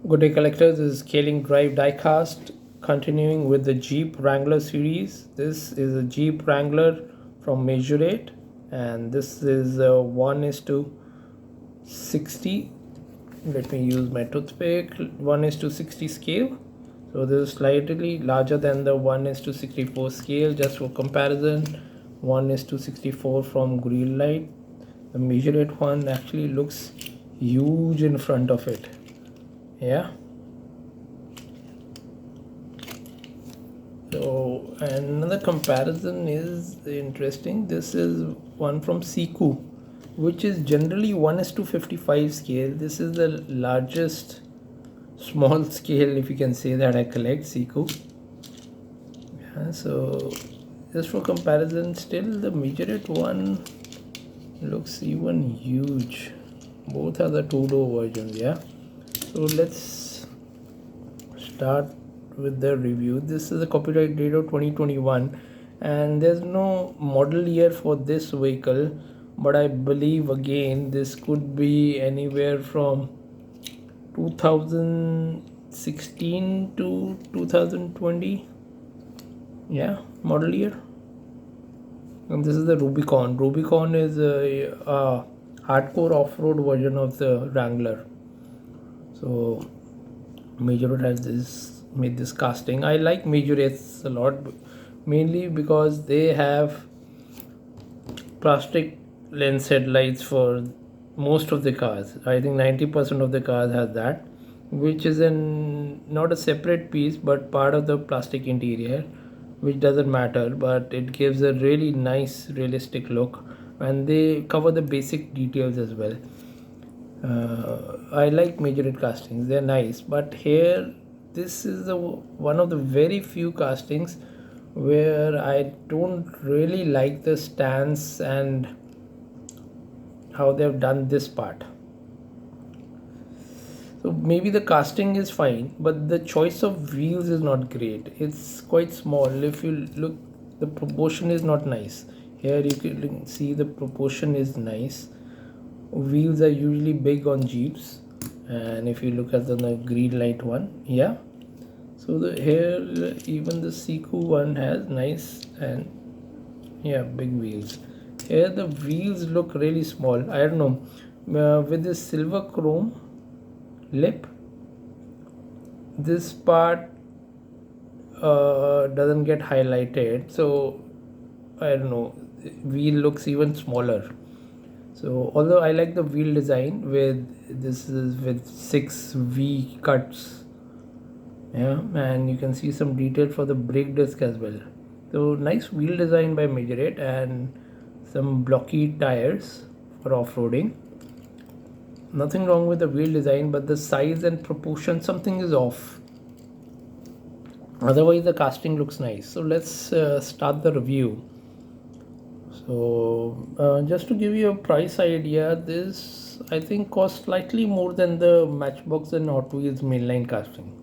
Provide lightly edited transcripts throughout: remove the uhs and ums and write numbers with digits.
Good day collectors, this is scaling drive diecast continuing with the Jeep Wrangler series. This is a Jeep Wrangler from Majorette and this is a 1 is to 60. Let me use my toothpick. 1 is to 60 scale. So this is slightly larger than the 1 is to 64 scale. Just for comparison, 1 is to 64 from green light. The Majorette one actually looks huge in front of it. Yeah, so another comparison is interesting. This is one from Siku, which is generally 1 is to 55 scale. This is the largest small scale, if you can say that, I collect Siku. Yeah, so just for comparison, still the Majorette one looks even huge. Both are the two-door versions. Yeah, so let's start with the review. This is a copyright date of 2021 and there's no model year for this vehicle, but I believe again this could be anywhere from 2016 to 2020. Yeah, model year. And this is the Rubicon. Rubicon is a hardcore off-road version of the Wrangler. So Majorette has made this casting. I like Majorettes a lot, mainly because they have plastic lens headlights for most of the cars. I think 90% of the cars has that, which is not a separate piece but part of the plastic interior, which doesn't matter, but it gives a really nice realistic look, and they cover the basic details as well. I like Majorette castings, they're nice, but here this is one of the very few castings where I don't really like the stance and how they've done this part. So maybe the casting is fine, but the choice of wheels is not great. It's quite small. If you look, the proportion is not nice. Here you can see the proportion is nice. Wheels are usually big on Jeeps, and if you look at the green light one, yeah. So here even the Siku one has nice and yeah, big wheels. Here the wheels look really small. I don't know, with this silver chrome lip, this part doesn't get highlighted, so I don't know, wheel looks even smaller. So although I like the wheel design with this is with 6 V cuts, yeah, and you can see some detail for the brake disc as well. So nice wheel design by Majorette and some blocky tires for off-roading. Nothing wrong with the wheel design, but the size and proportion, something is off. Otherwise the casting looks nice. So let's start the review. So just to give you a price idea, this I think costs slightly more than the Matchbox and Hot Wheels mainline casting,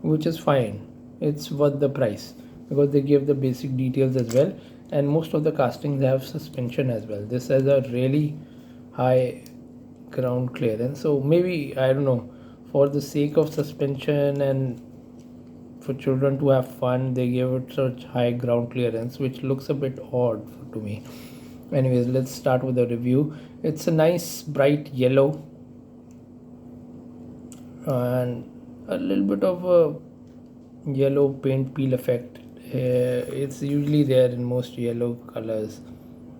which is fine. It's worth the price because they give the basic details as well, and most of the castings have suspension as well. This has a really high ground clearance, so maybe, I don't know, for the sake of suspension and for children to have fun, they give it such high ground clearance, which looks a bit odd to me. Anyways, let's start with the review. It's a nice bright yellow and a little bit of a yellow paint peel effect. It's usually there in most yellow colors,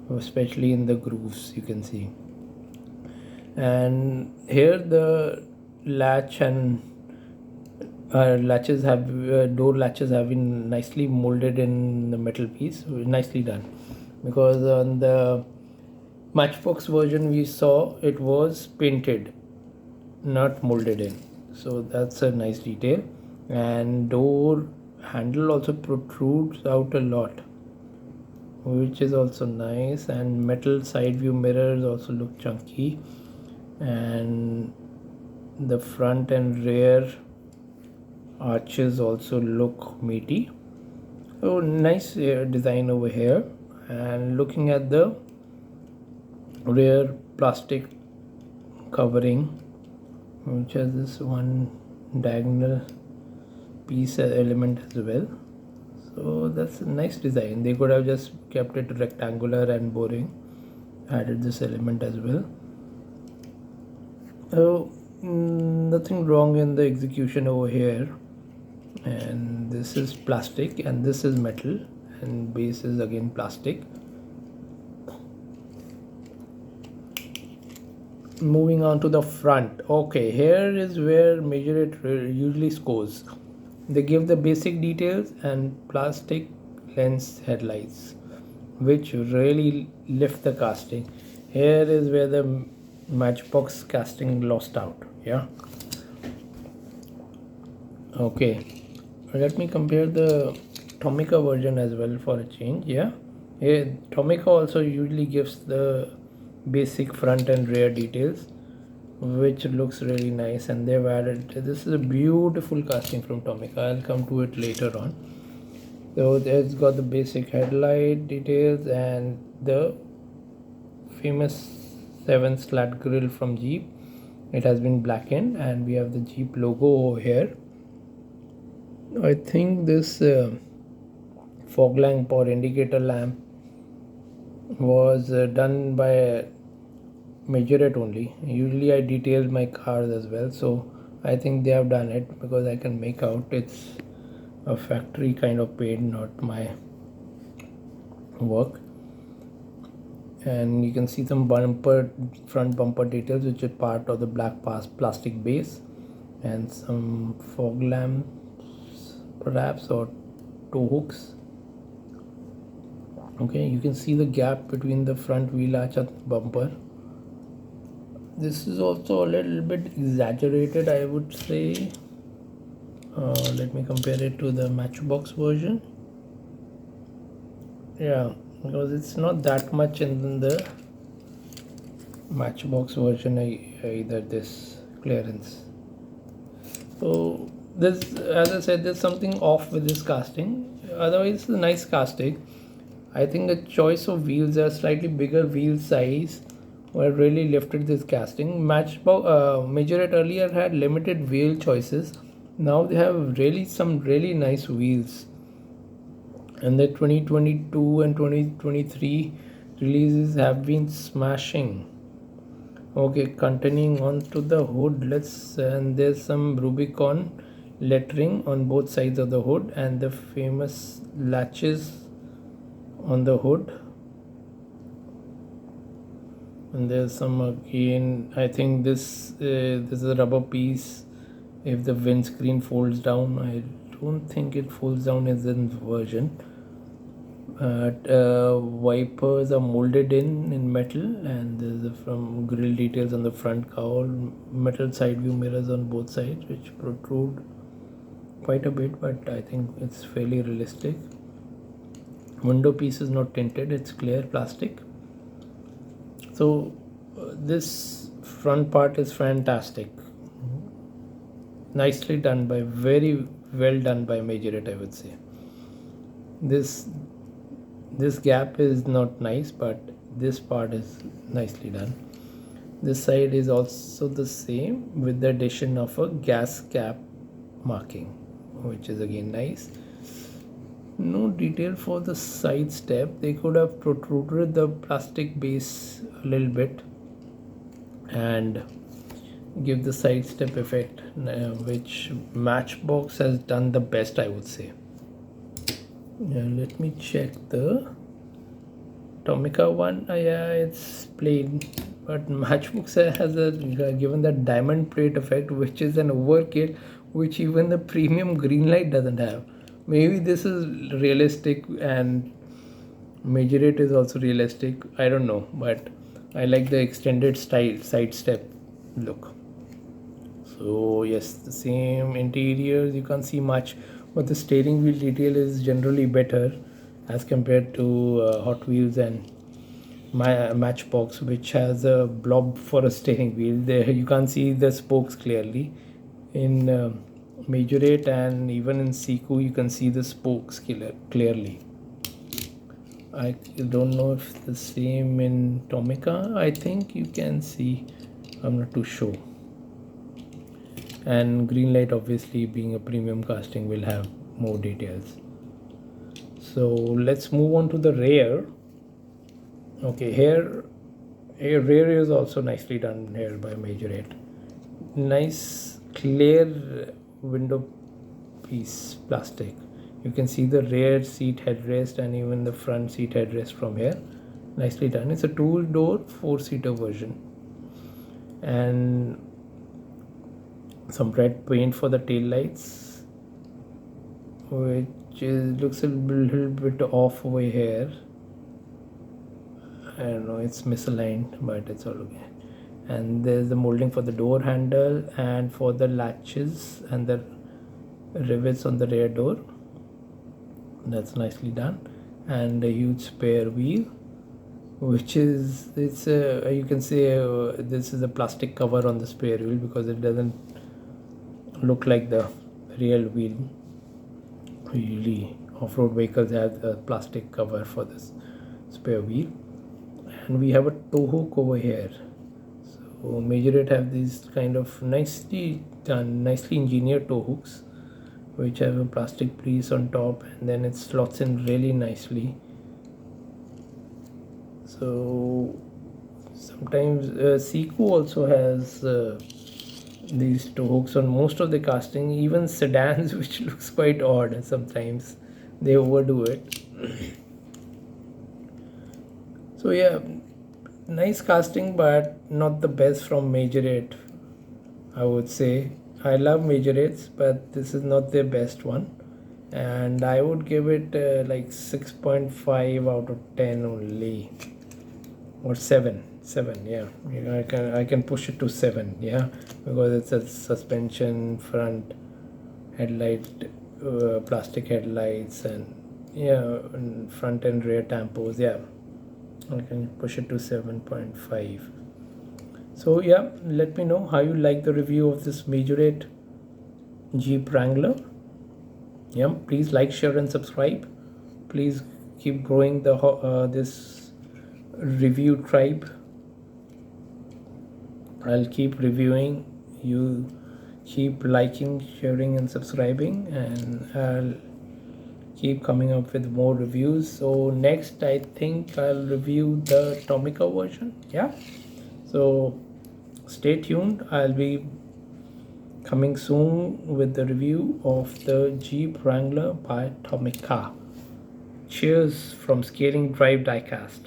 especially in the grooves, you can see. And here the latch and latches have door latches have been nicely molded in the metal piece, nicely done, because on the Matchbox version we saw it was painted, not molded in, so that's a nice detail. And door handle also protrudes out a lot, which is also nice, and metal side view mirrors also look chunky, and the front and rear arches also look meaty. So nice design over here. And looking at the rear plastic covering, which has this one diagonal piece element as well. So that's a nice design. They could have just kept it rectangular and boring, added this element as well. So nothing wrong in the execution over here. And this is plastic and this is metal, and base is again plastic. Moving on to the front. Okay, here is where Majorette usually scores. They give the basic details and plastic lens headlights, which really lift the casting. Here is where the Matchbox casting lost out. Yeah. Okay, let me compare the Tomica version as well for a change. Yeah, here Tomica also usually gives the basic front and rear details, which looks really nice, and they've added, this is a beautiful casting from Tomica. I'll come to it later on. So it's got the basic headlight details and the famous 7 slat grille from Jeep. It has been blackened and we have the Jeep logo over here. I think this fog lamp or indicator lamp was done by Majorette only. Usually I detail my cars as well, so I think they have done it, because I can make out it's a factory kind of paint, not my work. And you can see some front bumper details, which is part of the black plastic base, and some fog lamps perhaps, or tow hooks. Okay, you can see the gap between the front wheel arch and bumper. This is also a little bit exaggerated, I would say. Let me compare it to the Matchbox version. Yeah, because it's not that much in the Matchbox version either, this clearance. So this, as I said, there's something off with this casting. Otherwise it's a nice casting. I think the choice of wheels, a slightly bigger wheel size, what really lifted this casting. Majorette earlier had limited wheel choices. Now they have really some really nice wheels. And the 2022 and 2023 releases have been smashing. Okay, continuing on to the hood, and there's some Rubicon lettering on both sides of the hood and the famous latches on the hood. And there's some, again, I think this is a rubber piece. If the windscreen folds down, I don't think it folds down in this version. Wipers are molded in metal, and there's from grille details on the front cowl, metal side view mirrors on both sides, which protrude quite a bit, but I think it's fairly realistic. Window piece is not tinted, it's clear plastic. So this front part is fantastic, nicely done by, very well done by Majorette, I would say. This gap is not nice, but this part is nicely done. This side is also the same, with the addition of a gas cap marking, which is again nice. No detail for the side step. They could have protruded the plastic base a little bit and give the side step effect, which Matchbox has done the best, I would say. Let me check the Tomica one. Yeah, it's plain, but Matchbox has given that diamond plate effect, which is an overkill, which even the premium green light doesn't have. Maybe this is realistic and Majorette is also realistic, I don't know, but I like the extended style side step look. So yes, the same interiors, you can't see much, but the steering wheel detail is generally better as compared to Hot Wheels and Matchbox, which has a blob for a steering wheel. There you can't see the spokes clearly. In Majorette and even in Siku, you can see the spokes clearly. I don't know if the same in Tomica. I think you can see, I'm not too sure. and green light, obviously being a premium casting, will have more details. So let's move on to the rear. Okay, here rear is also nicely done here by Majorette. Nice clear window piece plastic. You can see the rear seat headrest and even the front seat headrest from here. Nicely done. It's a two-door, four-seater version. And some red paint for the tail lights, which looks a little bit off over here. I don't know, it's misaligned, but it's all okay. And there's the molding for the door handle and for the latches and the rivets on the rear door. That's nicely done. And a huge spare wheel, which is, it's a, you can say this is a plastic cover on the spare wheel because it doesn't look like the real wheel. Usually off-road vehicles have a plastic cover for this spare wheel. And we have a tow hook over here. So Majorette have these kind of nicely done, nicely engineered tow hooks, which have a plastic piece on top, and then it slots in really nicely. So sometimes Seiko also has these tow hooks on most of the casting, even sedans, which looks quite odd, and sometimes they overdo it. So yeah, nice casting, but not the best from Majorette, I would say. I love Majorettes, but this is not their best one, and I would give it like 6.5 out of 10 only, or 7. Yeah, I can push it to 7. Yeah, because it's a suspension, front headlight, plastic headlights, and yeah, and front and rear tampos. Yeah, I can push it to 7.5. So yeah, let me know how you like the review of this Majorette Jeep Wrangler. Yeah, please like, share, and subscribe. Please keep growing the this review tribe. I'll keep reviewing. You keep liking, sharing, and subscribing, and I'll keep coming up with more reviews. So next, I think I'll review the Tomica version. Yeah. So stay tuned. I'll be coming soon with the review of the Jeep Wrangler by Tomica. Cheers from Scaling Drive Diecast.